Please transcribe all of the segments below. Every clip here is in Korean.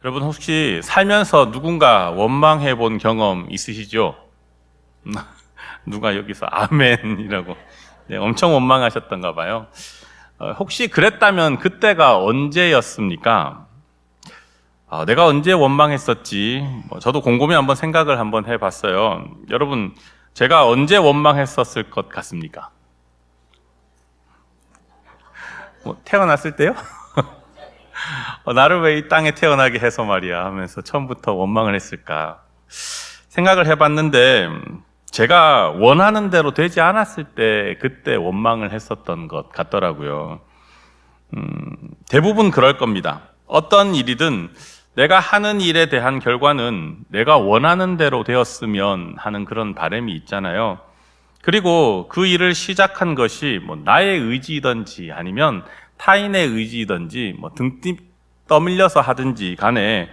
여러분 혹시 살면서 누군가 원망해 본 경험 있으시죠? 누가 여기서 아멘이라고 엄청 원망하셨던가 봐요. 혹시 그랬다면 그때가 언제였습니까? 내가 언제 원망했었지? 저도 곰곰이 한번 생각을 한번 해봤어요. 여러분, 제가 언제 원망했었을 것 같습니까? 태어났을 때요? 나를 왜 이 땅에 태어나게 해서 말이야 하면서 처음부터 원망을 했을까 생각을 해봤는데, 제가 원하는 대로 되지 않았을 때 그때 원망을 했었던 것 같더라고요. 대부분 그럴 겁니다. 어떤 일이든 내가 하는 일에 대한 결과는 내가 원하는 대로 되었으면 하는 그런 바람이 있잖아요. 그리고 그 일을 시작한 것이 나의 의지이든지 아니면 타인의 의지이든지 등 떠밀려서 하든지 간에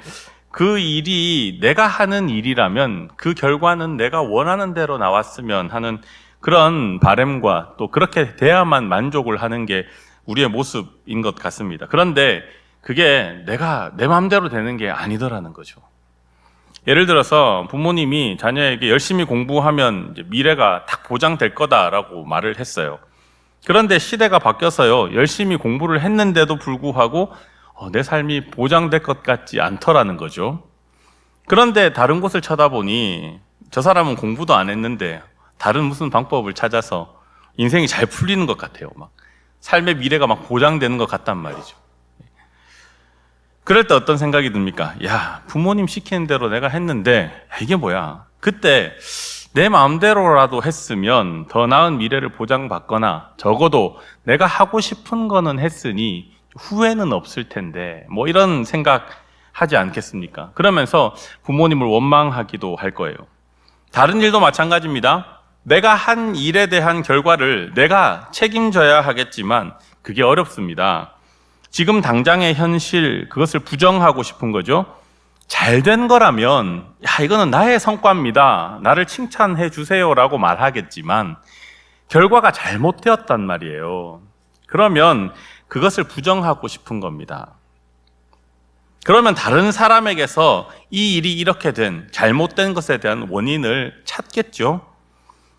그 일이 내가 하는 일이라면 그 결과는 내가 원하는 대로 나왔으면 하는 그런 바람과 또 그렇게 돼야만 만족을 하는 게 우리의 모습인 것 같습니다. 그런데 그게 내가 내 마음대로 되는 게 아니더라는 거죠. 예를 들어서 부모님이 자녀에게 열심히 공부하면 이제 미래가 딱 보장될 거다라고 말을 했어요. 그런데 시대가 바뀌어서요, 열심히 공부를 했는데도 불구하고 내 삶이 보장될 것 같지 않더라는 거죠. 그런데 다른 곳을 쳐다보니 저 사람은 공부도 안 했는데 다른 무슨 방법을 찾아서 인생이 잘 풀리는 것 같아요. 막 삶의 미래가 막 보장되는 것 같단 말이죠. 그럴 때 어떤 생각이 듭니까? 야, 부모님 시키는 대로 내가 했는데 이게 뭐야? 그때 내 마음대로라도 했으면 더 나은 미래를 보장받거나 적어도 내가 하고 싶은 거는 했으니 후회는 없을 텐데 이런 생각 하지 않겠습니까? 그러면서 부모님을 원망하기도 할 거예요. 다른 일도 마찬가지입니다. 내가 한 일에 대한 결과를 내가 책임져야 하겠지만 그게 어렵습니다. 지금 당장의 현실, 그것을 부정하고 싶은 거죠. 잘 된 거라면 이거는 나의 성과입니다, 나를 칭찬해 주세요라고 말하겠지만 결과가 잘못되었단 말이에요. 그러면 그것을 부정하고 싶은 겁니다. 그러면 다른 사람에게서 이 일이 이렇게 된, 잘못된 것에 대한 원인을 찾겠죠.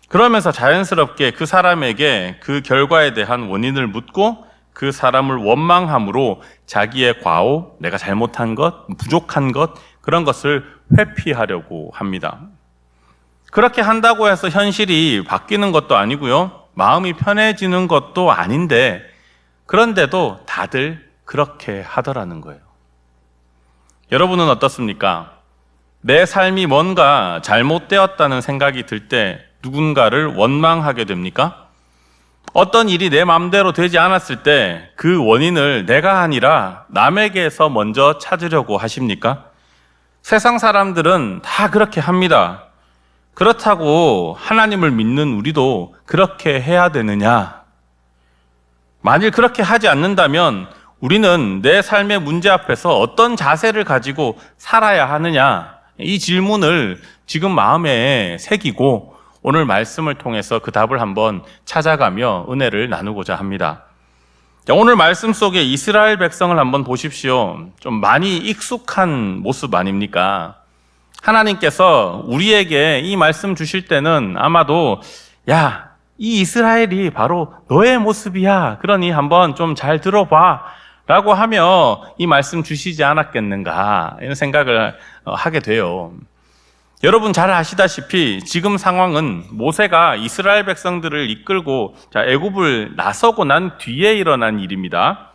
그러면서 자연스럽게 그 사람에게 그 결과에 대한 원인을 묻고 그 사람을 원망함으로 자기의 과오, 내가 잘못한 것, 부족한 것, 그런 것을 회피하려고 합니다. 그렇게 한다고 해서 현실이 바뀌는 것도 아니고요, 마음이 편해지는 것도 아닌데, 그런데도 다들 그렇게 하더라는 거예요. 여러분은 어떻습니까? 내 삶이 뭔가 잘못되었다는 생각이 들 때 누군가를 원망하게 됩니까? 어떤 일이 내 마음대로 되지 않았을 때 그 원인을 내가 아니라 남에게서 먼저 찾으려고 하십니까? 세상 사람들은 다 그렇게 합니다. 그렇다고 하나님을 믿는 우리도 그렇게 해야 되느냐? 만일 그렇게 하지 않는다면 우리는 내 삶의 문제 앞에서 어떤 자세를 가지고 살아야 하느냐? 이 질문을 지금 마음에 새기고 오늘 말씀을 통해서 그 답을 한번 찾아가며 은혜를 나누고자 합니다. 오늘 말씀 속에 이스라엘 백성을 한번 보십시오. 좀 많이 익숙한 모습 아닙니까? 하나님께서 우리에게 이 말씀 주실 때는 아마도 야, 이 이스라엘이 바로 너의 모습이야, 그러니 한번 좀 잘 들어봐 라고 하며 이 말씀 주시지 않았겠는가, 이런 생각을 하게 돼요. 여러분 잘 아시다시피 지금 상황은 모세가 이스라엘 백성들을 이끌고 애굽을 나서고 난 뒤에 일어난 일입니다.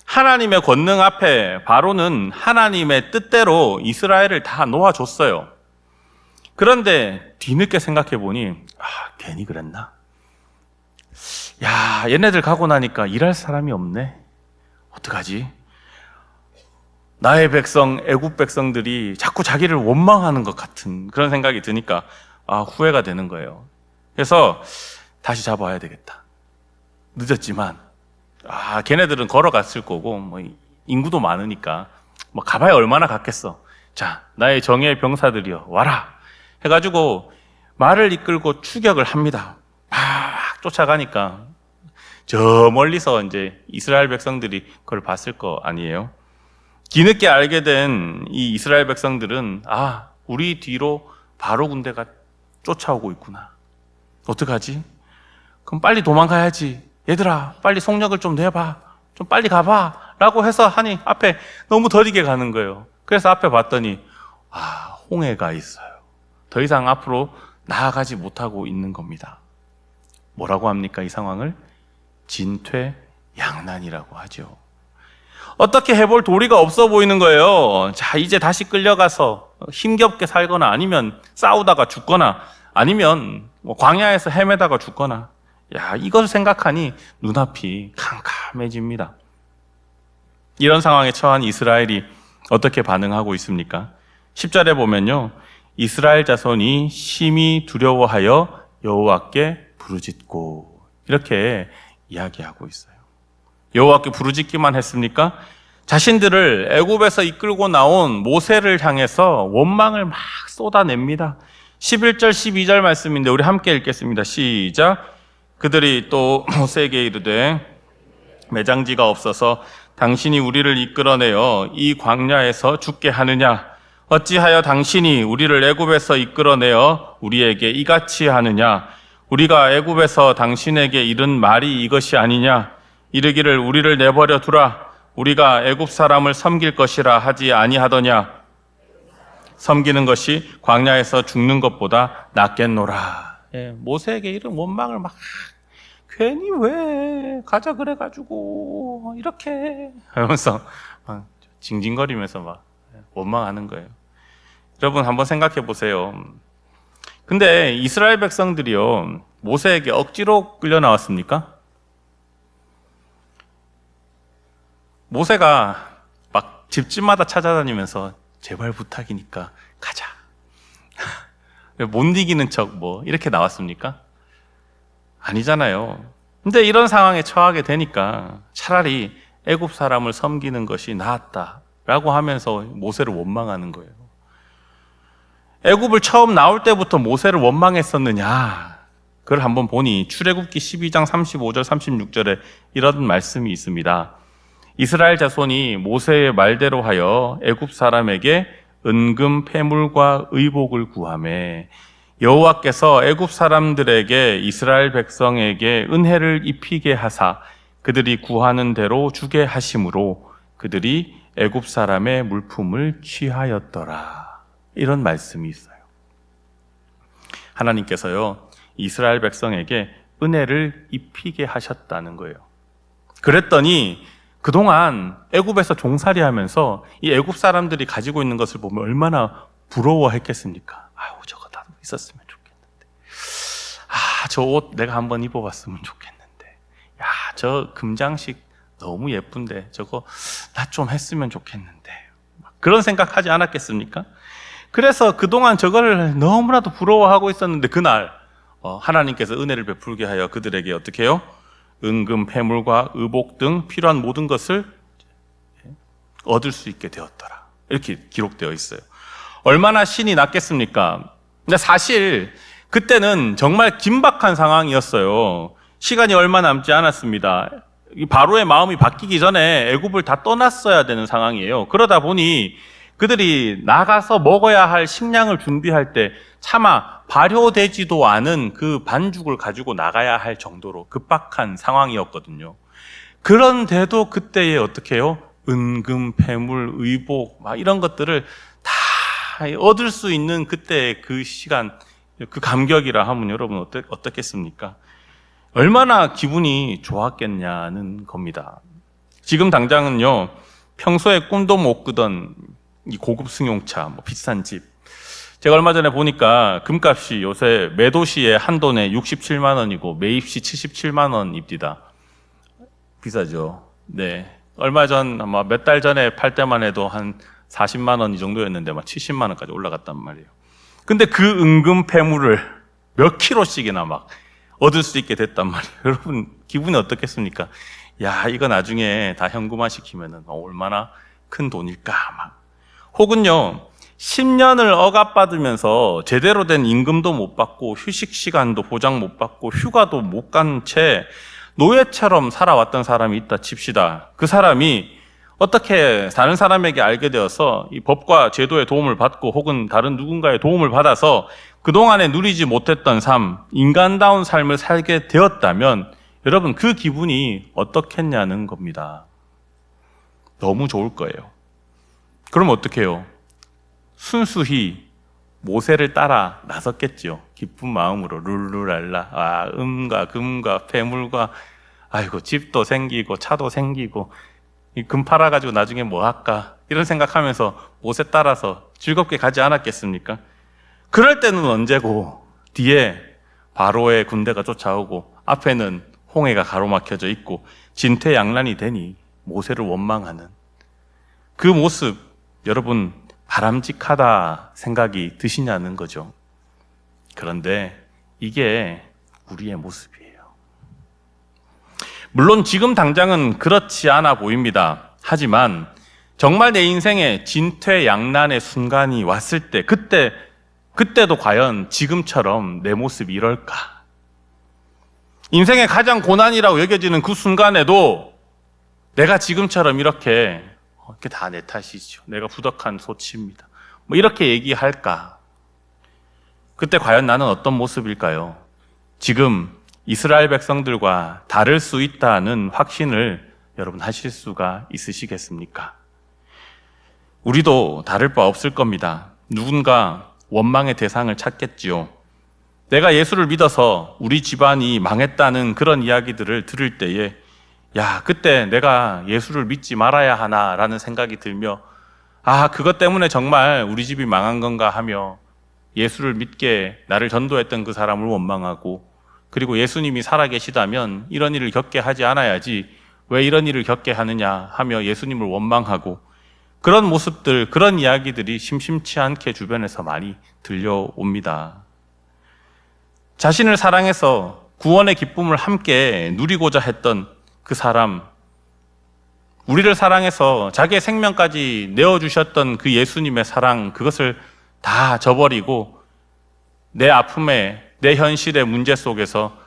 하나님의 권능 앞에 바로는 하나님의 뜻대로 이스라엘을 다 놓아줬어요. 그런데 뒤늦게 생각해 보니 괜히 그랬나? 야, 얘네들 가고 나니까 일할 사람이 없네. 어떡하지? 나의 백성, 애굽 백성들이 자꾸 자기를 원망하는 것 같은 그런 생각이 드니까 후회가 되는 거예요. 그래서 다시 잡아야 되겠다. 늦었지만 걔네들은 걸어갔을 거고 인구도 많으니까 가봐야 얼마나 갔겠어. 자, 나의 정예의 병사들이여 와라 해가지고 말을 이끌고 추격을 합니다. 막 쫓아가니까 저 멀리서 이제 이스라엘 백성들이 그걸 봤을 거 아니에요. 뒤늦게 알게 된 이 이스라엘 백성들은 우리 뒤로 바로 군대가 쫓아오고 있구나. 어떡하지? 그럼 빨리 도망가야지. 얘들아, 빨리 속력을 좀 내봐. 좀 빨리 가봐. 라고 해서 하니 앞에 너무 더디게 가는 거예요. 그래서 앞에 봤더니 홍해가 있어요. 더 이상 앞으로 나아가지 못하고 있는 겁니다. 뭐라고 합니까? 이 상황을 진퇴양난이라고 하죠. 어떻게 해볼 도리가 없어 보이는 거예요. 자, 이제 다시 끌려가서 힘겹게 살거나 아니면 싸우다가 죽거나 아니면 광야에서 헤매다가 죽거나, 이것을 생각하니 눈앞이 캄캄해집니다. 이런 상황에 처한 이스라엘이 어떻게 반응하고 있습니까? 10절에 보면요, 이스라엘 자손이 심히 두려워하여 여호와께 부르짖고, 이렇게 이야기하고 있어요. 여호와께 부르짖기만 했습니까? 자신들을 애굽에서 이끌고 나온 모세를 향해서 원망을 막 쏟아냅니다. 11절 12절 말씀인데 우리 함께 읽겠습니다. 시작. 그들이 또 모세에게 이르되 매장지가 없어서 당신이 우리를 이끌어내어 이 광야에서 죽게 하느냐? 어찌하여 당신이 우리를 애굽에서 이끌어내어 우리에게 이같이 하느냐? 우리가 애굽에서 당신에게 이른 말이 이것이 아니냐? 이르기를 우리를 내버려 두라. 우리가 애굽 사람을 섬길 것이라 하지 아니하더냐? 섬기는 것이 광야에서 죽는 것보다 낫겠노라. 모세에게 이런 원망을 막 괜히 왜 가자 그래가지고 이렇게 하면서 막 징징거리면서 막 원망하는 거예요. 여러분 한번 생각해 보세요. 근데 이스라엘 백성들이요, 모세에게 억지로 끌려 나왔습니까? 모세가 막 집집마다 찾아다니면서 제발 부탁이니까 가자. 못 이기는 척 이렇게 나왔습니까? 아니잖아요. 근데 이런 상황에 처하게 되니까 차라리 애굽 사람을 섬기는 것이 낫다라고 하면서 모세를 원망하는 거예요. 애굽을 처음 나올 때부터 모세를 원망했었느냐? 그걸 한번 보니 출애굽기 12장 35절 36절에 이런 말씀이 있습니다. 이스라엘 자손이 모세의 말대로 하여 애굽 사람에게 은금 패물과 의복을 구하매 여호와께서 애굽 사람들에게 이스라엘 백성에게 은혜를 입히게 하사 그들이 구하는 대로 주게 하심으로 그들이 애굽 사람의 물품을 취하였더라. 이런 말씀이 있어요. 하나님께서요, 이스라엘 백성에게 은혜를 입히게 하셨다는 거예요. 그랬더니 그동안 애굽에서 종살이 하면서 이 애굽 사람들이 가지고 있는 것을 보면 얼마나 부러워했겠습니까? 저거 나도 있었으면 좋겠는데. 저 옷 내가 한번 입어봤으면 좋겠는데. 저 금장식 너무 예쁜데 저거 나 좀 했으면 좋겠는데. 그런 생각하지 않았겠습니까? 그래서 그동안 저거를 너무나도 부러워하고 있었는데 그날 하나님께서 은혜를 베풀게 하여 그들에게 어떻게 해요? 은금, 패물과 의복 등 필요한 모든 것을 얻을 수 있게 되었더라. 이렇게 기록되어 있어요. 얼마나 신이 났겠습니까? 근데 사실 그때는 정말 긴박한 상황이었어요. 시간이 얼마 남지 않았습니다. 바로의 마음이 바뀌기 전에 애굽을 다 떠났어야 되는 상황이에요. 그러다 보니 그들이 나가서 먹어야 할 식량을 준비할 때 차마 발효되지도 않은 그 반죽을 가지고 나가야 할 정도로 급박한 상황이었거든요. 그런데도 그때에 어떻게 해요? 은금, 패물, 의복 이런 것들을 다 얻을 수 있는 그때의 그 시간, 그 감격이라 하면 여러분 어떻겠습니까? 얼마나 기분이 좋았겠냐는 겁니다. 지금 당장은요, 평소에 꿈도 못 꾸던 이 고급 승용차, 비싼 집. 제가 얼마 전에 보니까 금값이 요새 매도시에 한 돈에 67만 원이고 매입시 77만 원입니다. 비싸죠. 네. 얼마 전, 아마 몇 달 전에 팔 때만 해도 한 40만 원 이 정도였는데 막 70만 원까지 올라갔단 말이에요. 근데 그 은금 패물을 몇 킬로씩이나 막 얻을 수 있게 됐단 말이에요. 여러분, 기분이 어떻겠습니까? 이거 나중에 다 현금화 시키면은 얼마나 큰 돈일까, 막. 혹은요, 10년을 억압받으면서 제대로 된 임금도 못 받고 휴식 시간도 보장 못 받고 휴가도 못 간 채 노예처럼 살아왔던 사람이 있다 칩시다. 그 사람이 어떻게 다른 사람에게 알게 되어서 이 법과 제도의 도움을 받고 혹은 다른 누군가의 도움을 받아서 그동안에 누리지 못했던 삶, 인간다운 삶을 살게 되었다면 여러분 그 기분이 어떻겠냐는 겁니다. 너무 좋을 거예요. 그럼 어떻게 해요? 순수히 모세를 따라 나섰겠지요. 기쁜 마음으로 룰루랄라, 음과 금과 폐물과 아이고 집도 생기고 차도 생기고 이 금 팔아가지고 나중에 뭐 할까 이런 생각하면서 모세 따라서 즐겁게 가지 않았겠습니까? 그럴 때는 언제고 뒤에 바로의 군대가 쫓아오고 앞에는 홍해가 가로막혀져 있고 진퇴양난이 되니 모세를 원망하는 그 모습 여러분 바람직하다 생각이 드시냐는 거죠. 그런데 이게 우리의 모습이에요. 물론 지금 당장은 그렇지 않아 보입니다. 하지만 정말 내 인생에 진퇴양난의 순간이 왔을 때 그때도 과연 지금처럼 내 모습이 이럴까? 인생의 가장 고난이라고 여겨지는 그 순간에도 내가 지금처럼 이렇게 다 내 탓이죠. 내가 부덕한 소치입니다. 뭐 이렇게 얘기할까? 그때 과연 나는 어떤 모습일까요? 지금 이스라엘 백성들과 다를 수 있다는 확신을 여러분 하실 수가 있으시겠습니까? 우리도 다를 바 없을 겁니다. 누군가 원망의 대상을 찾겠지요. 내가 예수를 믿어서 우리 집안이 망했다는 그런 이야기들을 들을 때에 그때 내가 예수를 믿지 말아야 하나라는 생각이 들며 그것 때문에 정말 우리 집이 망한 건가 하며 예수를 믿게 나를 전도했던 그 사람을 원망하고 그리고 예수님이 살아계시다면 이런 일을 겪게 하지 않아야지 왜 이런 일을 겪게 하느냐 하며 예수님을 원망하고 그런 모습들, 그런 이야기들이 심심치 않게 주변에서 많이 들려옵니다. 자신을 사랑해서 구원의 기쁨을 함께 누리고자 했던 그 사람, 우리를 사랑해서 자기의 생명까지 내어주셨던 그 예수님의 사랑, 그것을 다 저버리고 내 아픔에 내 현실의 문제 속에서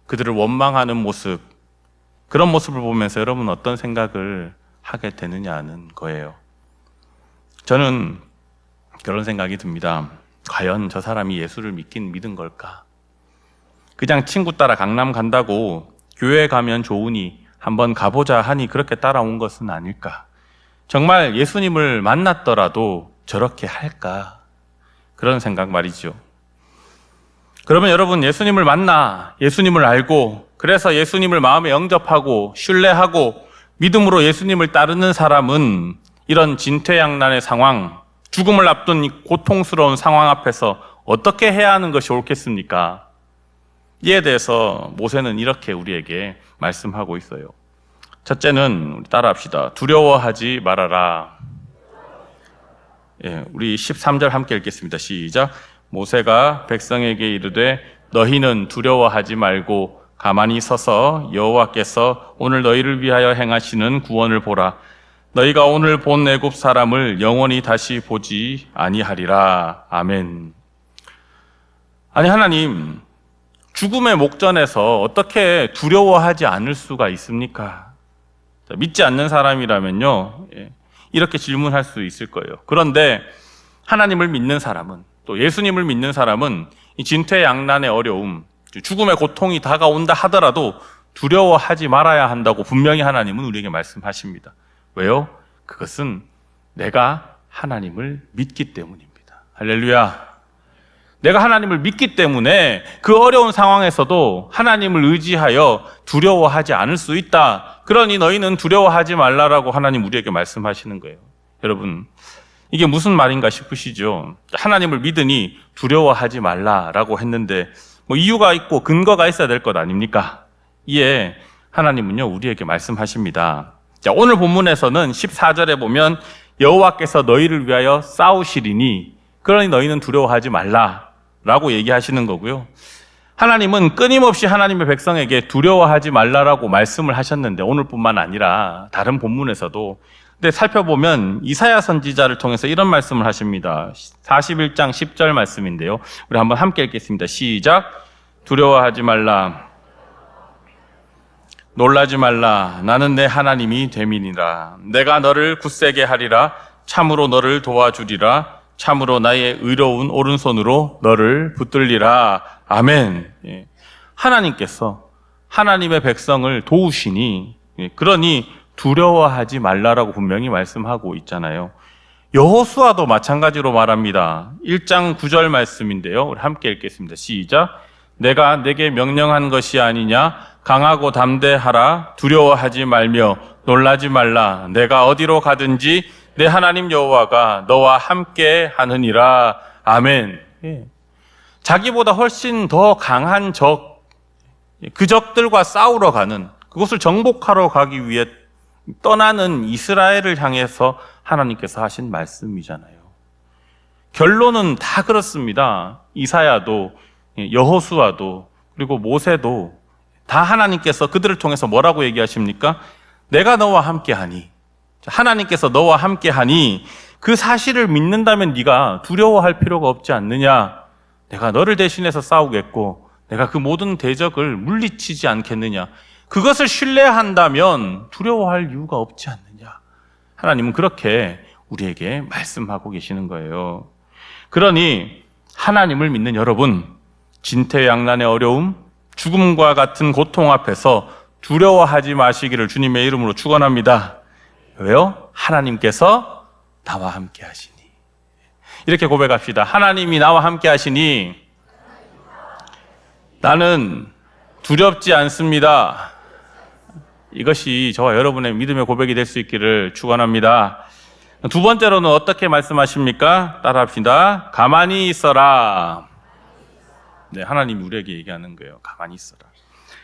그들을 원망하는 모습, 그런 모습을 보면서 여러분 어떤 생각을 하게 되느냐는 거예요. 저는 그런 생각이 듭니다. 과연 저 사람이 예수를 믿은 걸까? 그냥 친구 따라 강남 간다고 교회 가면 좋으니 한번 가보자 하니 그렇게 따라온 것은 아닐까? 정말 예수님을 만났더라도 저렇게 할까? 그런 생각 말이죠. 그러면 여러분 예수님을 만나 예수님을 알고 그래서 예수님을 마음에 영접하고 신뢰하고 믿음으로 예수님을 따르는 사람은 이런 진퇴양난의 상황, 죽음을 앞둔 이 고통스러운 상황 앞에서 어떻게 해야 하는 것이 옳겠습니까? 이에 대해서 모세는 이렇게 우리에게 말씀하고 있어요. 첫째는 우리 따라합시다. 두려워하지 말아라. 우리 13절 함께 읽겠습니다. 시작. 모세가 백성에게 이르되 너희는 두려워하지 말고 가만히 서서 여호와께서 오늘 너희를 위하여 행하시는 구원을 보라. 너희가 오늘 본 애굽 사람을 영원히 다시 보지 아니하리라. 아멘. 아니 하나님, 죽음의 목전에서 어떻게 두려워하지 않을 수가 있습니까? 믿지 않는 사람이라면요, 이렇게 질문할 수 있을 거예요. 그런데 하나님을 믿는 사람은, 또 예수님을 믿는 사람은 이 진퇴양난의 어려움, 죽음의 고통이 다가온다 하더라도 두려워하지 말아야 한다고 분명히 하나님은 우리에게 말씀하십니다. 왜요? 그것은 내가 하나님을 믿기 때문입니다. 할렐루야. 내가 하나님을 믿기 때문에 그 어려운 상황에서도 하나님을 의지하여 두려워하지 않을 수 있다. 그러니 너희는 두려워하지 말라라고 하나님 우리에게 말씀하시는 거예요. 여러분, 이게 무슨 말인가 싶으시죠? 하나님을 믿으니 두려워하지 말라라고 했는데 뭐 이유가 있고 근거가 있어야 될 것 아닙니까? 이에 하나님은요 우리에게 말씀하십니다. 자, 오늘 본문에서는 14절에 보면 여호와께서 너희를 위하여 싸우시리니 그러니 너희는 두려워하지 말라라고 얘기하시는 거고요. 하나님은 끊임없이 하나님의 백성에게 두려워하지 말라라고 말씀을 하셨는데 오늘뿐만 아니라 다른 본문에서도 근데 살펴보면 이사야 선지자를 통해서 이런 말씀을 하십니다. 41장 10절 말씀인데요. 우리 한번 함께 읽겠습니다. 시작. 두려워하지 말라. 놀라지 말라. 나는 내 하나님이 됨이니라. 내가 너를 굳세게 하리라. 참으로 너를 도와주리라. 참으로 나의 의로운 오른손으로 너를 붙들리라. 아멘. 하나님께서 하나님의 백성을 도우시니, 그러니 두려워하지 말라라고 분명히 말씀하고 있잖아요. 여호수아도 마찬가지로 말합니다. 1장 9절 말씀인데요. 우리 함께 읽겠습니다. 시작. 내가 내게 명령한 것이 아니냐? 강하고 담대하라. 두려워하지 말며 놀라지 말라. 내가 어디로 가든지 내 하나님 여호와가 너와 함께 하느니라. 아멘. 자기보다 훨씬 더 강한 적, 그 적들과 싸우러 가는, 그것을 정복하러 가기 위해 떠나는 이스라엘을 향해서 하나님께서 하신 말씀이잖아요. 결론은 다 그렇습니다. 이사야도 여호수아도 그리고 모세도 다 하나님께서 그들을 통해서 뭐라고 얘기하십니까? 내가 너와 함께하니, 하나님께서 너와 함께하니 그 사실을 믿는다면 네가 두려워할 필요가 없지 않느냐? 내가 너를 대신해서 싸우겠고 내가 그 모든 대적을 물리치지 않겠느냐? 그것을 신뢰한다면 두려워할 이유가 없지 않느냐? 하나님은 그렇게 우리에게 말씀하고 계시는 거예요. 그러니 하나님을 믿는 여러분, 진퇴양난의 어려움, 죽음과 같은 고통 앞에서 두려워하지 마시기를 주님의 이름으로 축원합니다. 왜요? 하나님께서 나와 함께 하시니. 이렇게 고백합시다. 하나님이 나와 함께 하시니 나는 두렵지 않습니다. 이것이 저와 여러분의 믿음의 고백이 될 수 있기를 축원합니다. 두 번째로는 어떻게 말씀하십니까? 따라합시다. 가만히 있어라. 네, 하나님이 우리에게 얘기하는 거예요. 가만히 있어라.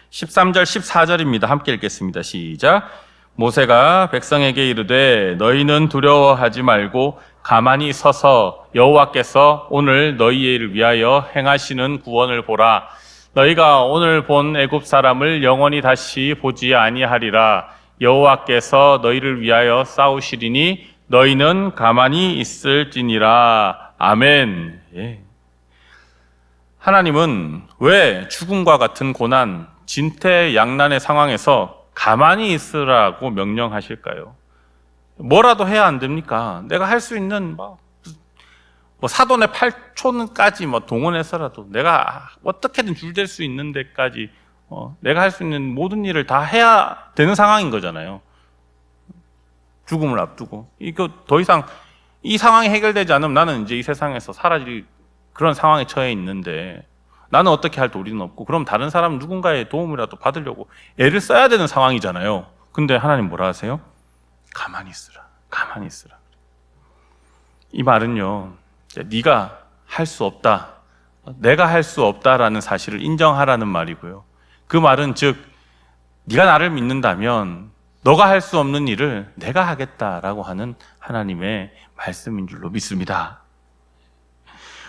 13절 14절입니다. 함께 읽겠습니다. 시작. 모세가 백성에게 이르되 너희는 두려워하지 말고 가만히 서서 여호와께서 오늘 너희를 위하여 행하시는 구원을 보라. 너희가 오늘 본 애굽 사람을 영원히 다시 보지 아니하리라. 여호와께서 너희를 위하여 싸우시리니 너희는 가만히 있을지니라. 아멘. 예. 하나님은 왜 죽음과 같은 고난, 진퇴양난의 상황에서 가만히 있으라고 명령하실까요? 뭐라도 해야 안 됩니까? 내가 할 수 있는 뭐 사돈의 8촌까지 동원해서라도 내가 어떻게든 줄댈 수 있는 데까지 내가 할 수 있는 모든 일을 다 해야 되는 상황인 거잖아요. 죽음을 앞두고. 이거 더 이상 이 상황이 해결되지 않으면 나는 이제 이 세상에서 사라질 그런 상황에 처해 있는데 나는 어떻게 할 도리는 없고, 그럼 다른 사람 누군가의 도움이라도 받으려고 애를 써야 되는 상황이잖아요. 근데 하나님 뭐라 하세요? 가만히 있으라. 가만히 있으라. 이 말은요, 네가 할 수 없다, 내가 할 수 없다라는 사실을 인정하라는 말이고요. 그 말은 즉 네가 나를 믿는다면 너가 할 수 없는 일을 내가 하겠다라고 하는 하나님의 말씀인 줄로 믿습니다.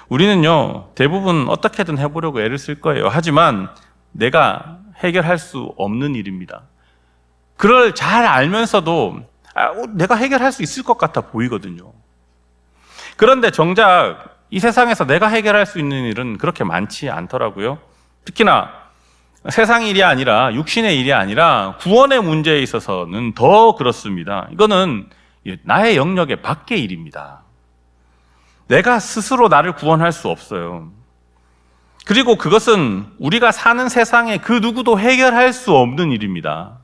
우리는요, 대부분 어떻게든 해보려고 애를 쓸 거예요. 하지만 내가 해결할 수 없는 일입니다. 그걸 잘 알면서도 내가 해결할 수 있을 것 같아 보이거든요. 그런데 정작 이 세상에서 내가 해결할 수 있는 일은 그렇게 많지 않더라고요. 특히나 세상 일이 아니라, 육신의 일이 아니라 구원의 문제에 있어서는 더 그렇습니다. 이거는 나의 영역의 밖의 일입니다. 내가 스스로 나를 구원할 수 없어요. 그리고 그것은 우리가 사는 세상에 그 누구도 해결할 수 없는 일입니다.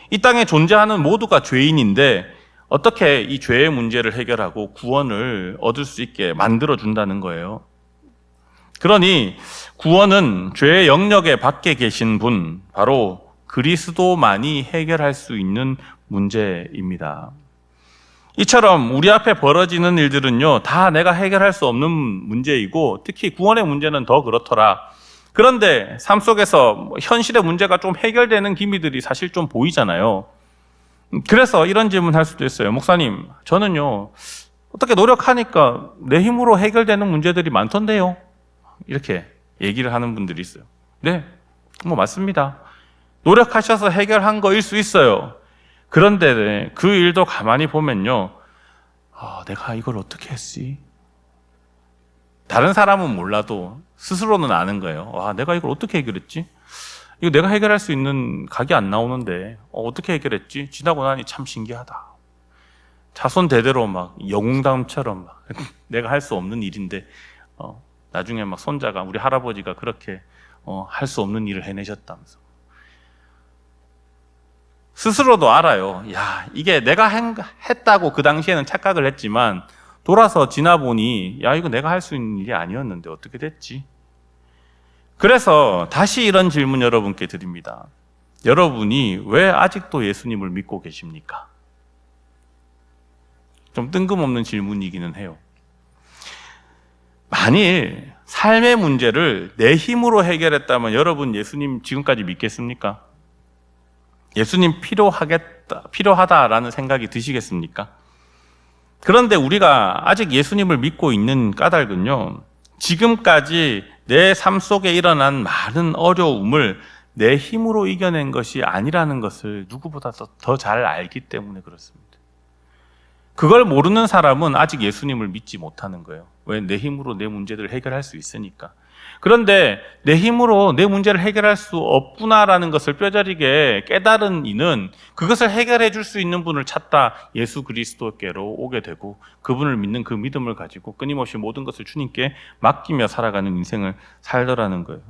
이 땅에 존재하는 모두가 죄인인데 어떻게 이 죄의 문제를 해결하고 구원을 얻을 수 있게 만들어준다는 거예요. 그러니 구원은 죄의 영역에 밖에 계신 분, 바로 그리스도만이 해결할 수 있는 문제입니다. 이처럼 우리 앞에 벌어지는 일들은요, 다 내가 해결할 수 없는 문제이고, 특히 구원의 문제는 더 그렇더라. 그런데 삶 속에서 현실의 문제가 좀 해결되는 기미들이 사실 좀 보이잖아요. 그래서 이런 질문 할 수도 있어요. 목사님, 저는요, 어떻게 노력하니까 내 힘으로 해결되는 문제들이 많던데요? 이렇게 얘기를 하는 분들이 있어요. 네, 맞습니다. 노력하셔서 해결한 거일 수 있어요. 그런데 그 일도 가만히 보면요, 내가 이걸 어떻게 했지? 다른 사람은 몰라도 스스로는 아는 거예요. 내가 이걸 어떻게 해결했지? 이거 내가 해결할 수 있는 각이 안 나오는데 어떻게 해결했지? 지나고 나니 참 신기하다. 자손 대대로 막 영웅담처럼 막 내가 할 수 없는 일인데 나중에 막 손자가 우리 할아버지가 그렇게 할 수 없는 일을 해내셨다면서 스스로도 알아요. 야, 이게 내가 했다고 그 당시에는 착각을 했지만 돌아서 지나보니 야, 이거 내가 할 수 있는 일이 아니었는데 어떻게 됐지? 그래서 다시 이런 질문 여러분께 드립니다. 여러분이 왜 아직도 예수님을 믿고 계십니까? 좀 뜬금없는 질문이기는 해요. 만일 삶의 문제를 내 힘으로 해결했다면 여러분 예수님 지금까지 믿겠습니까? 예수님 필요하다라는 생각이 드시겠습니까? 그런데 우리가 아직 예수님을 믿고 있는 까닭은요, 지금까지 내 삶 속에 일어난 많은 어려움을 내 힘으로 이겨낸 것이 아니라는 것을 누구보다 더 잘 알기 때문에 그렇습니다. 그걸 모르는 사람은 아직 예수님을 믿지 못하는 거예요. 왜? 내 힘으로 내 문제들을 해결할 수 있으니까. 그런데 내 힘으로 내 문제를 해결할 수 없구나라는 것을 뼈저리게 깨달은 이는 그것을 해결해 줄 수 있는 분을 찾다 예수 그리스도께로 오게 되고 그분을 믿는 그 믿음을 가지고 끊임없이 모든 것을 주님께 맡기며 살아가는 인생을 살더라는 거예요.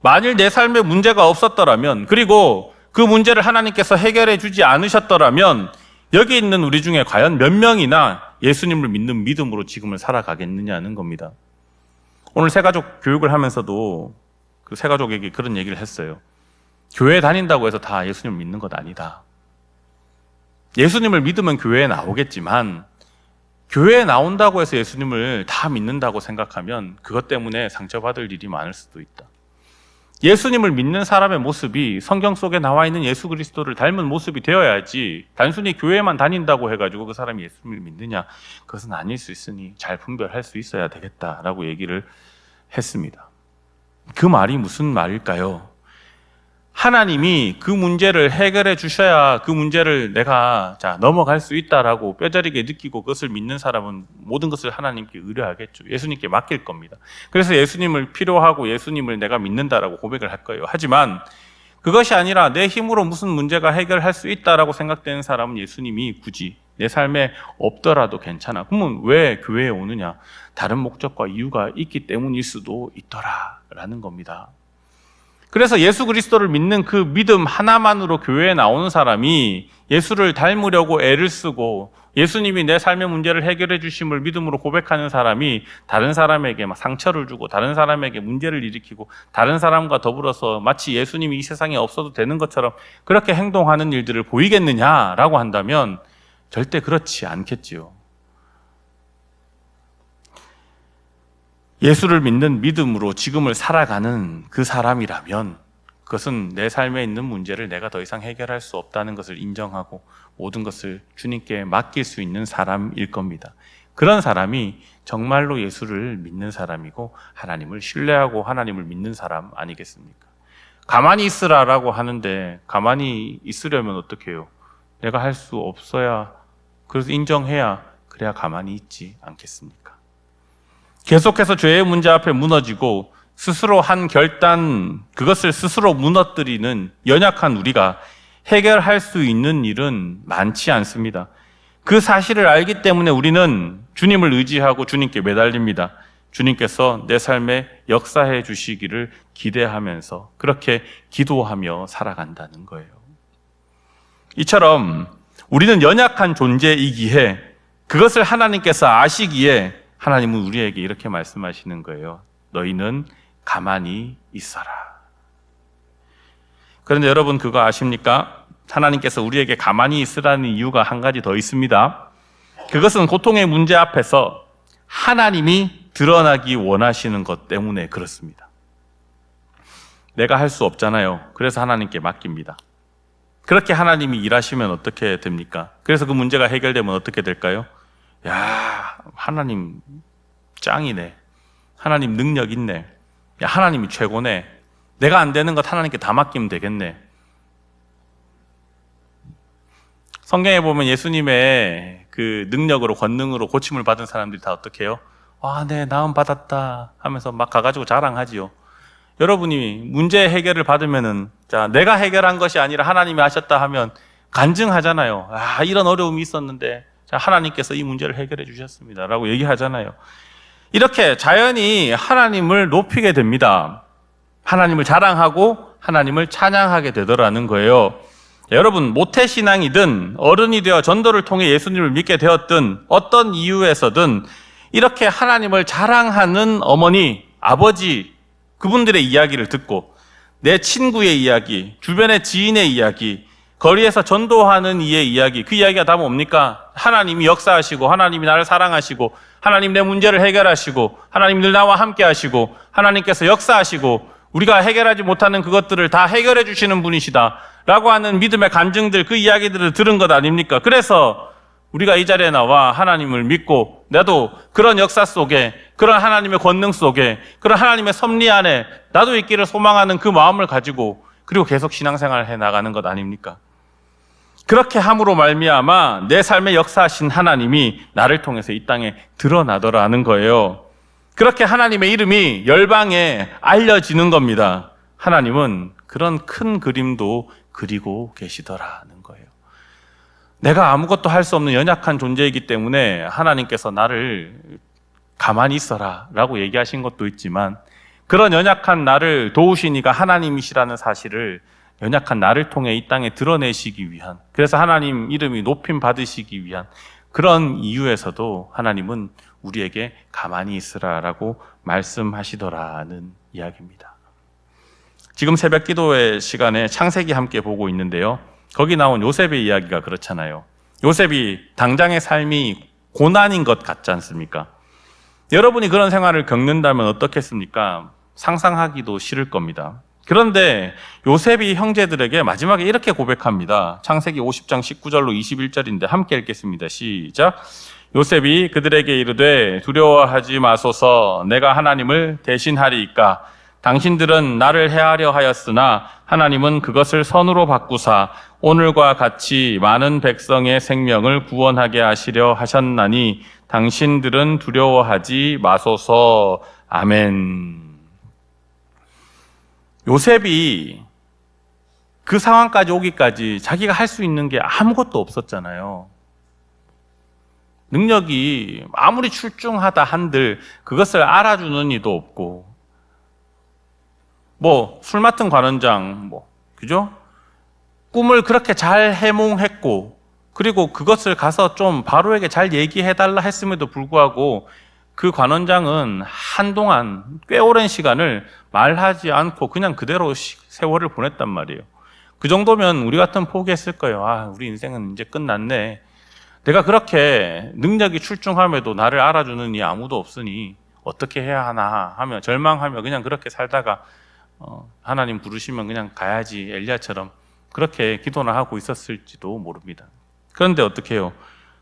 만일 내 삶에 문제가 없었더라면, 그리고 그 문제를 하나님께서 해결해 주지 않으셨더라면 여기 있는 우리 중에 과연 몇 명이나 예수님을 믿는 믿음으로 지금을 살아가겠느냐는 겁니다. 오늘 새가족 교육을 하면서도 그 새가족에게 그런 얘기를 했어요. 교회 다닌다고 해서 다 예수님을 믿는 것 아니다. 예수님을 믿으면 교회에 나오겠지만 교회에 나온다고 해서 예수님을 다 믿는다고 생각하면 그것 때문에 상처받을 일이 많을 수도 있다. 예수님을 믿는 사람의 모습이 성경 속에 나와 있는 예수 그리스도를 닮은 모습이 되어야지 단순히 교회만 다닌다고 해가지고 그 사람이 예수님을 믿느냐, 그것은 아닐 수 있으니 잘 분별할 수 있어야 되겠다라고 얘기를 했습니다. 그 말이 무슨 말일까요? 하나님이 그 문제를 해결해 주셔야 그 문제를 내가 넘어갈 수 있다라고 뼈저리게 느끼고 그것을 믿는 사람은 모든 것을 하나님께 의뢰하겠죠. 예수님께 맡길 겁니다. 그래서 예수님을 필요하고 예수님을 내가 믿는다라고 고백을 할 거예요. 하지만 그것이 아니라 내 힘으로 무슨 문제가 해결할 수 있다라고 생각되는 사람은 예수님이 굳이 내 삶에 없더라도 괜찮아. 그러면 왜 교회에 오느냐? 다른 목적과 이유가 있기 때문일 수도 있더라라는 겁니다. 그래서 예수 그리스도를 믿는 그 믿음 하나만으로 교회에 나오는 사람이 예수를 닮으려고 애를 쓰고 예수님이 내 삶의 문제를 해결해 주심을 믿음으로 고백하는 사람이 다른 사람에게 막 상처를 주고 다른 사람에게 문제를 일으키고 다른 사람과 더불어서 마치 예수님이 이 세상에 없어도 되는 것처럼 그렇게 행동하는 일들을 보이겠느냐라고 한다면 절대 그렇지 않겠지요. 예수를 믿는 믿음으로 지금을 살아가는 그 사람이라면 그것은 내 삶에 있는 문제를 내가 더 이상 해결할 수 없다는 것을 인정하고 모든 것을 주님께 맡길 수 있는 사람일 겁니다. 그런 사람이 정말로 예수를 믿는 사람이고 하나님을 신뢰하고 하나님을 믿는 사람 아니겠습니까? 가만히 있으라라고 하는데 가만히 있으려면 어떻게 해요? 내가 할 수 없어야, 그래서 인정해야 그래야 가만히 있지 않겠습니까? 계속해서 죄의 문제 앞에 무너지고 스스로 한 결단, 그것을 스스로 무너뜨리는 연약한 우리가 해결할 수 있는 일은 많지 않습니다. 그 사실을 알기 때문에 우리는 주님을 의지하고 주님께 매달립니다. 주님께서 내 삶에 역사해 주시기를 기대하면서 그렇게 기도하며 살아간다는 거예요. 이처럼 우리는 연약한 존재이기에 그것을 하나님께서 아시기에 하나님은 우리에게 이렇게 말씀하시는 거예요. 너희는 가만히 있어라. 그런데 여러분 그거 아십니까? 하나님께서 우리에게 가만히 있으라는 이유가 한 가지 더 있습니다. 그것은 고통의 문제 앞에서 하나님이 드러나기 원하시는 것 때문에 그렇습니다. 내가 할 수 없잖아요. 그래서 하나님께 맡깁니다. 그렇게 하나님이 일하시면 어떻게 됩니까? 그래서 그 문제가 해결되면 어떻게 될까요? 야, 하나님 짱이네. 하나님 능력 있네. 야, 하나님이 최고네. 내가 안 되는 것 하나님께 다 맡기면 되겠네. 성경에 보면 예수님의 그 능력으로, 권능으로 고침을 받은 사람들이 다 어떻게 해요? 아, 네, 나음 받았다 하면서 막 가가지고 자랑하지요. 여러분이 문제 해결을 받으면은, 자, 내가 해결한 것이 아니라 하나님이 하셨다 하면 간증하잖아요. 아, 이런 어려움이 있었는데, 자, 하나님께서 이 문제를 해결해 주셨습니다. 라고 얘기하잖아요. 이렇게 자연히 하나님을 높이게 됩니다. 하나님을 자랑하고 하나님을 찬양하게 되더라는 거예요. 여러분, 모태신앙이든 어른이 되어 전도를 통해 예수님을 믿게 되었든 어떤 이유에서든 이렇게 하나님을 자랑하는 어머니, 아버지, 그분들의 이야기를 듣고 내 친구의 이야기, 주변의 지인의 이야기, 거리에서 전도하는 이의 이야기, 그 이야기가 다 뭡니까? 하나님이 역사하시고 하나님이 나를 사랑하시고 하나님 내 문제를 해결하시고 하나님 늘 나와 함께 하시고 하나님께서 역사하시고 우리가 해결하지 못하는 그것들을 다 해결해 주시는 분이시다 라고 하는 믿음의 간증들, 그 이야기들을 들은 것 아닙니까? 그래서 우리가 이 자리에 나와 하나님을 믿고 나도 그런 역사 속에, 그런 하나님의 권능 속에, 그런 하나님의 섭리 안에 나도 있기를 소망하는 그 마음을 가지고 그리고 계속 신앙생활을 해나가는 것 아닙니까? 그렇게 함으로 말미암아 내 삶에 역사하신 하나님이 나를 통해서 이 땅에 드러나더라는 거예요. 그렇게 하나님의 이름이 열방에 알려지는 겁니다. 하나님은 그런 큰 그림도 그리고 계시더라는 거예요. 내가 아무것도 할 수 없는 연약한 존재이기 때문에 하나님께서 나를 가만히 있어라 라고 얘기하신 것도 있지만, 그런 연약한 나를 도우시니까 하나님이시라는 사실을 연약한 나를 통해 이 땅에 드러내시기 위한, 그래서 하나님 이름이 높임 받으시기 위한 그런 이유에서도 하나님은 우리에게 가만히 있으라라고 말씀하시더라는 이야기입니다. 지금 새벽 기도의 시간에 창세기 함께 보고 있는데요. 거기 나온 요셉의 이야기가 그렇잖아요. 요셉이 당장의 삶이 고난인 것 같지 않습니까? 여러분이 그런 생활을 겪는다면 어떻겠습니까? 상상하기도 싫을 겁니다. 그런데 요셉이 형제들에게 마지막에 이렇게 고백합니다. 창세기 50장 19절로 21절인데 함께 읽겠습니다. 시작. 요셉이 그들에게 이르되 두려워하지 마소서, 내가 하나님을 대신하리이까. 당신들은 나를 해하려 하였으나 하나님은 그것을 선으로 바꾸사 오늘과 같이 많은 백성의 생명을 구원하게 하시려 하셨나니 당신들은 두려워하지 마소서. 아멘. 요셉이 그 상황까지 오기까지 자기가 할 수 있는 게 아무것도 없었잖아요. 능력이 아무리 출중하다 한들 그것을 알아주는 이도 없고, 술 맡은 관원장, 그죠? 꿈을 그렇게 잘 해몽했고, 그리고 그것을 가서 좀 바로에게 잘 얘기해달라 했음에도 불구하고 그 관원장은 한동안 꽤 오랜 시간을 말하지 않고 그냥 그대로 세월을 보냈단 말이에요. 그 정도면 우리 같으면 포기했을 거예요. 아, 우리 인생은 이제 끝났네. 내가 그렇게 능력이 출중함에도 나를 알아주는 이 아무도 없으니 어떻게 해야 하나 하며 절망하며 그냥 그렇게 살다가 하나님 부르시면 그냥 가야지, 엘리야처럼 그렇게 기도나 하고 있었을지도 모릅니다. 그런데 어떻게 해요?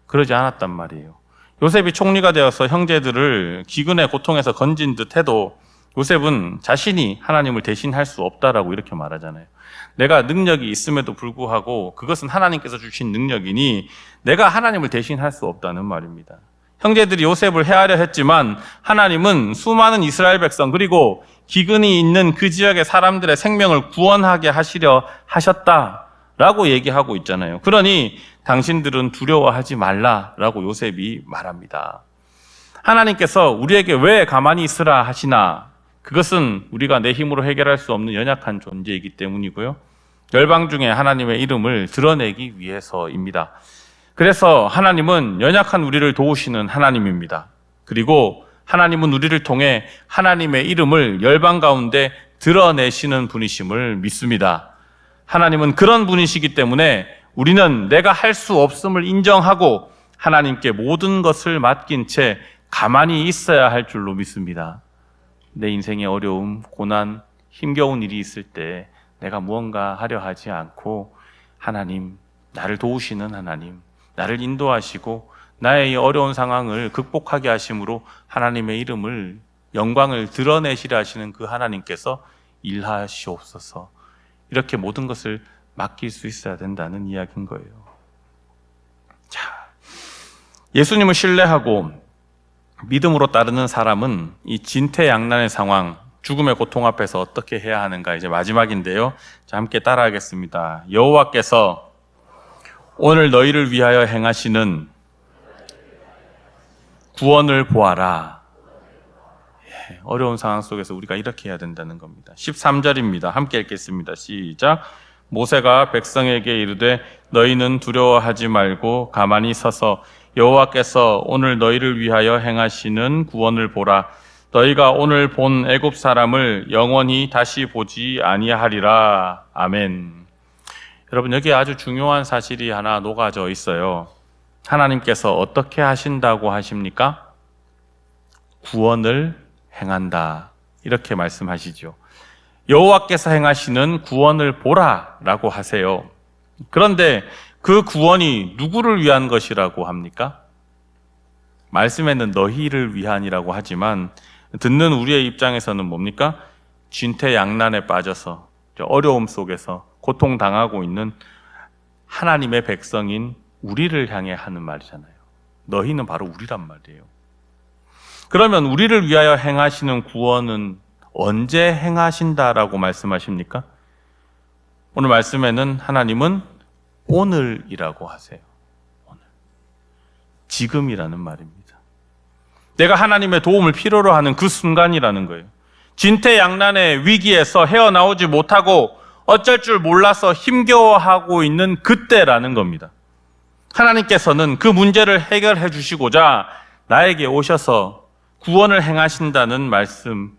그러지 않았단 말이에요. 요셉이 총리가 되어서 형제들을 기근의 고통에서 건진 듯 해도 요셉은 자신이 하나님을 대신할 수 없다라고 이렇게 말하잖아요. 내가 능력이 있음에도 불구하고 그것은 하나님께서 주신 능력이니 내가 하나님을 대신할 수 없다는 말입니다. 형제들이 요셉을 해하려 했지만 하나님은 수많은 이스라엘 백성 그리고 기근이 있는 그 지역의 사람들의 생명을 구원하게 하시려 하셨다라고 얘기하고 있잖아요. 그러니 당신들은 두려워하지 말라라고 요셉이 말합니다. 하나님께서 우리에게 왜 가만히 있으라 하시나? 그것은 우리가 내 힘으로 해결할 수 없는 연약한 존재이기 때문이고요. 열방 중에 하나님의 이름을 드러내기 위해서입니다. 그래서 하나님은 연약한 우리를 도우시는 하나님입니다. 그리고 하나님은 우리를 통해 하나님의 이름을 열방 가운데 드러내시는 분이심을 믿습니다. 하나님은 그런 분이시기 때문에 우리는 내가 할 수 없음을 인정하고 하나님께 모든 것을 맡긴 채 가만히 있어야 할 줄로 믿습니다. 내 인생의 어려움, 고난, 힘겨운 일이 있을 때 내가 무언가 하려 하지 않고 하나님, 나를 도우시는 하나님, 나를 인도하시고 나의 이 어려운 상황을 극복하게 하심으로 하나님의 이름을, 영광을 드러내시려 하시는 그 하나님께서 일하시옵소서. 이렇게 모든 것을 맡길 수 있어야 된다는 이야기인 거예요. 자, 예수님을 신뢰하고 믿음으로 따르는 사람은 이 진퇴양난의 상황, 죽음의 고통 앞에서 어떻게 해야 하는가 이제 마지막인데요. 자, 함께 따라하겠습니다. 여호와께서 오늘 너희를 위하여 행하시는 구원을 보아라. 어려운 상황 속에서 우리가 이렇게 해야 된다는 겁니다. 13절입니다. 함께 읽겠습니다. 시작. 모세가 백성에게 이르되 너희는 두려워하지 말고 가만히 서서 여호와께서 오늘 너희를 위하여 행하시는 구원을 보라. 너희가 오늘 본 애굽 사람을 영원히 다시 보지 아니하리라. 아멘. 여러분, 여기에 아주 중요한 사실이 하나 녹아져 있어요. 하나님께서 어떻게 하신다고 하십니까? 구원을 행한다. 이렇게 말씀하시죠. 여호와께서 행하시는 구원을 보라라고 하세요. 그런데 그 구원이 누구를 위한 것이라고 합니까? 말씀에는 너희를 위한이라고 하지만 듣는 우리의 입장에서는 뭡니까? 진퇴양난에 빠져서 어려움 속에서 고통당하고 있는 하나님의 백성인 우리를 향해 하는 말이잖아요. 너희는 바로 우리란 말이에요. 그러면 우리를 위하여 행하시는 구원은 언제 행하신다라고 말씀하십니까? 오늘 말씀에는 하나님은 오늘이라고 하세요. 오늘. 지금이라는 말입니다. 내가 하나님의 도움을 필요로 하는 그 순간이라는 거예요. 진퇴양난의 위기에서 헤어나오지 못하고 어쩔 줄 몰라서 힘겨워하고 있는 그때라는 겁니다. 하나님께서는 그 문제를 해결해 주시고자 나에게 오셔서 구원을 행하신다는 말씀,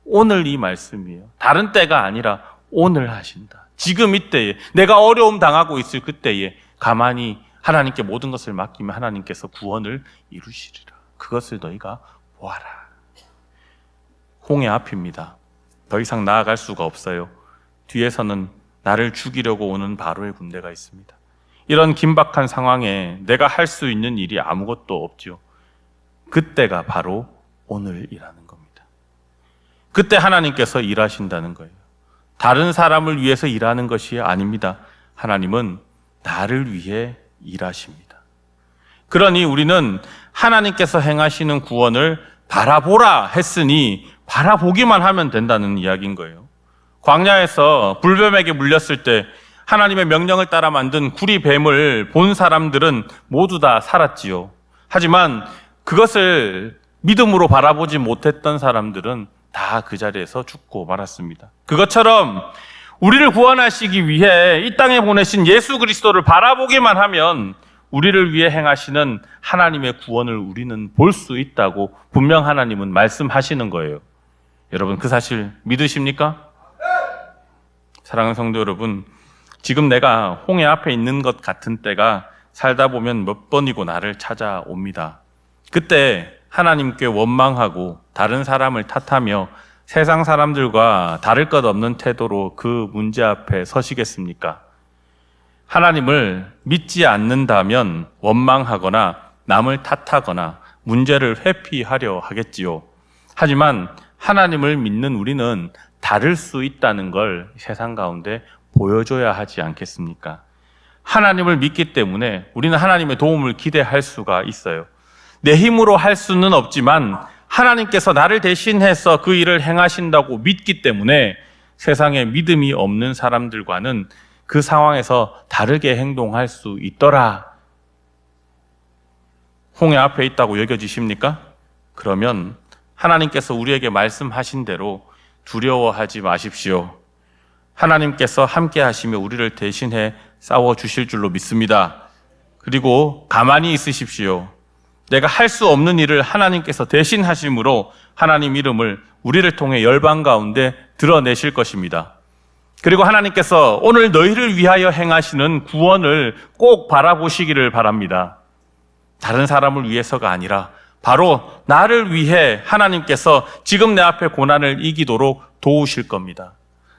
오늘 이 말씀이에요. 다른 때가 아니라 오늘 하신다. 지금 이때에, 내가 어려움 당하고 있을 그때에 가만히 하나님께 모든 것을 맡기면 하나님께서 구원을 이루시리라. 그것을 너희가 보아라. 홍해 앞입니다. 더 이상 나아갈 수가 없어요. 뒤에서는 나를 죽이려고 오는 바로의 군대가 있습니다. 이런 긴박한 상황에 내가 할 수 있는 일이 아무것도 없죠. 그때가 바로 오늘이라는 겁니다. 그때 하나님께서 일하신다는 거예요. 다른 사람을 위해서 일하는 것이 아닙니다. 하나님은 나를 위해 일하십니다. 그러니 우리는 하나님께서 행하시는 구원을 바라보라 했으니 바라보기만 하면 된다는 이야기인 거예요. 광야에서 불뱀에게 물렸을 때 하나님의 명령을 따라 만든 구리뱀을 본 사람들은 모두 다 살았지요. 하지만 그것을 믿음으로 바라보지 못했던 사람들은 다 그 자리에서 죽고 말았습니다. 그것처럼 우리를 구원하시기 위해 이 땅에 보내신 예수 그리스도를 바라보기만 하면 우리를 위해 행하시는 하나님의 구원을 우리는 볼 수 있다고 분명 하나님은 말씀하시는 거예요. 여러분, 그 사실 믿으십니까? 사랑하는 성도 여러분, 지금 내가 홍해 앞에 있는 것 같은 때가 살다 보면 몇 번이고 나를 찾아옵니다. 그때 하나님께 원망하고 다른 사람을 탓하며 세상 사람들과 다를 것 없는 태도로 그 문제 앞에 서시겠습니까? 하나님을 믿지 않는다면 원망하거나 남을 탓하거나 문제를 회피하려 하겠지요. 하지만 하나님을 믿는 우리는 다를 수 있다는 걸 세상 가운데 보여줘야 하지 않겠습니까? 하나님을 믿기 때문에 우리는 하나님의 도움을 기대할 수가 있어요. 내 힘으로 할 수는 없지만 하나님께서 나를 대신해서 그 일을 행하신다고 믿기 때문에 세상에 믿음이 없는 사람들과는 그 상황에서 다르게 행동할 수 있더라. 홍해 앞에 있다고 여겨지십니까? 그러면 하나님께서 우리에게 말씀하신 대로 두려워하지 마십시오. 하나님께서 함께 하시며 우리를 대신해 싸워주실 줄로 믿습니다. 그리고 가만히 있으십시오. 내가 할 수 없는 일을 하나님께서 대신 하심으로 하나님 이름을 우리를 통해 열방 가운데 드러내실 것입니다. 그리고 하나님께서 오늘 너희를 위하여 행하시는 구원을 꼭 바라보시기를 바랍니다. 다른 사람을 위해서가 아니라 바로 나를 위해 하나님께서 지금 내 앞에 고난을 이기도록 도우실 겁니다.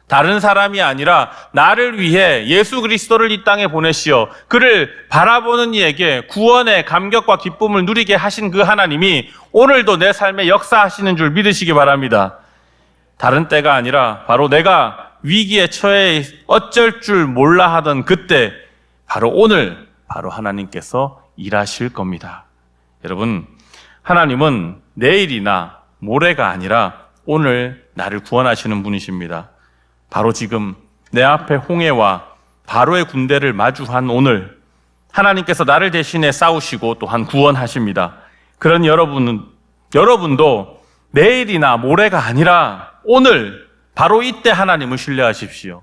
다른 사람이 아니라 나를 위해 예수 그리스도를 이 땅에 보내시어 그를 바라보는 이에게 구원의 감격과 기쁨을 누리게 하신 그 하나님이 오늘도 내 삶에 역사하시는 줄 믿으시기 바랍니다. 다른 때가 아니라 바로 내가 위기에 처해 어쩔 줄 몰라 하던 그때 바로 오늘 바로 하나님께서 일하실 겁니다. 여러분, 하나님은 내일이나 모레가 아니라 오늘 나를 구원하시는 분이십니다. 바로 지금 내 앞에 홍해와 바로의 군대를 마주한 오늘 하나님께서 나를 대신해 싸우시고 또한 구원하십니다. 그런 여러분도 내일이나 모레가 아니라 오늘 바로 이때 하나님을 신뢰하십시오.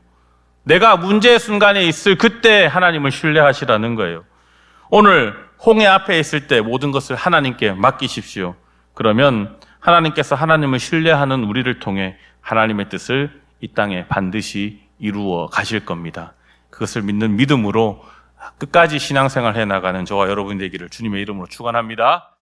내가 문제의 순간에 있을 그때 하나님을 신뢰하시라는 거예요. 오늘 홍해 앞에 있을 때 모든 것을 하나님께 맡기십시오. 그러면 하나님께서 하나님을 신뢰하는 우리를 통해 하나님의 뜻을 이 땅에 반드시 이루어 가실 겁니다. 그것을 믿는 믿음으로 끝까지 신앙생활 해나가는 저와 여러분이 되기를 주님의 이름으로 축원합니다.